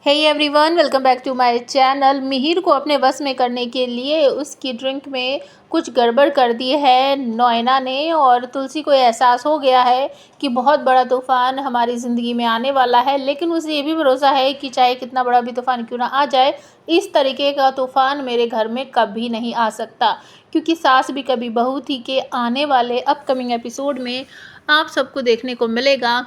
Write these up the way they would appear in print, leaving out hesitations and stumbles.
Hey everyone, welcome back to my channel. Mihir को अपने बस में करने के लिए उसकी ड्रिंक में कुछ गड़बड़ कर दी है नोएना ने, और तुलसी को एहसास हो गया है कि बहुत बड़ा तूफ़ान हमारी ज़िंदगी में आने वाला है। लेकिन उसे ये भी भरोसा है कि चाहे कितना बड़ा भी तूफ़ान क्यों ना आ जाए, इस तरीके का तूफ़ान मेरे घर में कभी नहीं आ सकता, क्योंकि सास भी कभी बहू थी के आने वाले अपकमिंग एपिसोड में आप सबको देखने को मिलेगा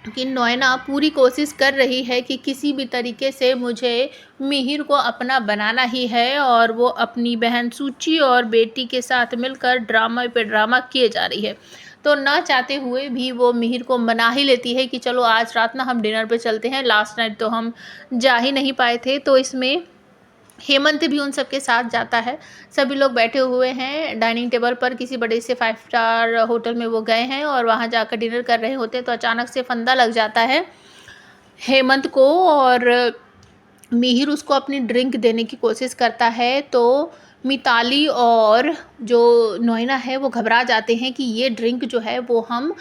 कि नोएना पूरी कोशिश कर रही है कि किसी भी तरीके से मुझे मिहिर को अपना बनाना ही है, और वो अपनी बहन सूची और बेटी के साथ मिलकर ड्रामा पे ड्रामा किए जा रही है। तो ना चाहते हुए भी वो मिहिर को मना ही लेती है कि चलो आज रात ना हम डिनर पे चलते हैं, लास्ट नाइट तो हम जा ही नहीं पाए थे। तो इसमें हेमंत भी उन सबके साथ जाता है। सभी लोग बैठे हुए हैं डाइनिंग टेबल पर, किसी बड़े से 5 स्टार होटल में वो गए हैं और वहाँ जाकर डिनर कर रहे होते हैं। तो अचानक से फंदा लग जाता है हेमंत को, और मिहिर उसको अपनी ड्रिंक देने की कोशिश करता है। तो मिताली और जो नोएना है वो घबरा जाते हैं कि ये ड्रिंक जो है वो हम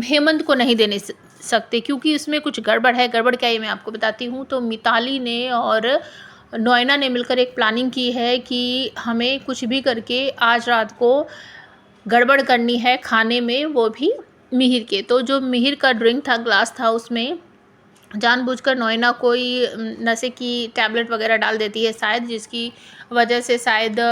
हेमंत को नहीं देने सकते, क्योंकि उसमें कुछ गड़बड़ है। गड़बड़ क्या है मैं आपको बताती हूँ। तो मिताली ने और नोएना ने मिलकर एक प्लानिंग की है कि हमें कुछ भी करके आज रात को गड़बड़ करनी है खाने में, वो भी मिहिर के। तो जो मिहिर का ड्रिंक था, ग्लास था, उसमें जानबूझकर नोएना कोई नशे की टैबलेट वगैरह डाल देती है शायद, जिसकी वजह से शायद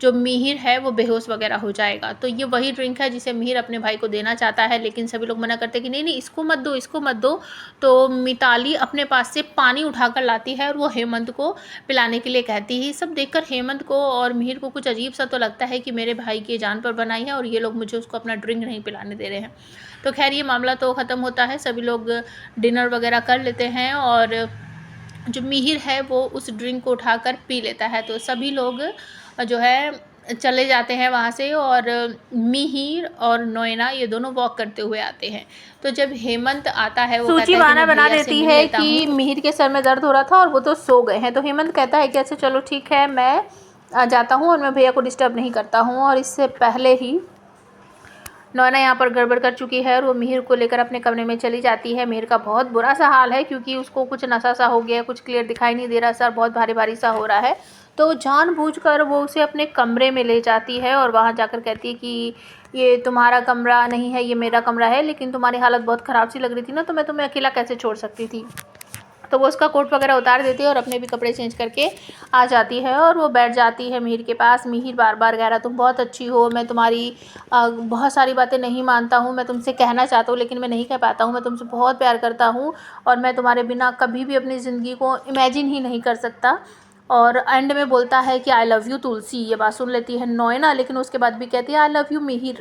जो मिहिर है वो बेहोश वगैरह हो जाएगा। तो ये वही ड्रिंक है जिसे मिहिर अपने भाई को देना चाहता है, लेकिन सभी लोग मना करते हैं कि नहीं नहीं, इसको मत दो, इसको मत दो। तो मिताली अपने पास से पानी उठाकर लाती है और वो हेमंत को पिलाने के लिए कहती है। सब देखकर हेमंत को और मिहिर को कुछ अजीब सा तो लगता है कि मेरे भाई की जान पर बनाई है और ये लोग मुझे उसको अपना ड्रिंक नहीं पिलाने दे रहे हैं। तो खैर ये मामला तो ख़त्म होता है, सभी लोग डिनर वगैरह कर लेते हैं और जो मिहिर है वो उस ड्रिंक को उठाकर पी लेता है। तो सभी लोग जो है चले जाते हैं वहाँ से, और मिहिर और नोएना ये दोनों वॉक करते हुए आते हैं। तो जब हेमंत आता है वो सूची कहता है कि बहाना मैं बना भैया से देती मिल है लेता कि हूँ। मिहिर के सर में दर्द हो रहा था और वो तो सो गए हैं। तो हेमंत कहता है कि अच्छा चलो ठीक है, मैं जाता हूँ और मैं भैया को डिस्टर्ब नहीं करता हूँ। और इससे पहले ही नोएना यहाँ पर गड़बड़ कर चुकी है और वो मिहिर को लेकर अपने कमरे में चली जाती है। मिहिर का बहुत बुरा सा हाल है, क्योंकि उसको कुछ नशा सा हो गया, कुछ क्लियर दिखाई नहीं दे रहा, सर बहुत भारी भारी सा हो रहा है। तो जानबूझकर वो उसे अपने कमरे में ले जाती है और वहाँ जाकर कहती है कि ये तुम्हारा कमरा नहीं है, ये मेरा कमरा है, लेकिन तुम्हारी हालत बहुत ख़राब सी लग रही थी ना, तो मैं तुम्हें अकेला कैसे छोड़ सकती थी। तो वो उसका कोट वगैरह उतार देती है और अपने भी कपड़े चेंज करके आ जाती है और वो बैठ जाती है मिहिर के पास। मिहिर बार बार कह रहा तुम बहुत अच्छी हो, मैं तुम्हारी बहुत सारी बातें नहीं मानता हूँ, मैं तुमसे कहना चाहता हूँ लेकिन मैं नहीं कह पाता हूँ, मैं तुमसे बहुत प्यार करता हूँ और मैं तुम्हारे बिना कभी भी अपनी ज़िंदगी को इमेजिन ही नहीं कर सकता। और एंड में बोलता है कि आई लव यू तुलसी। ये बात सुन लेती है नोएना, लेकिन उसके बाद भी कहती है आई लव यू मिहिर।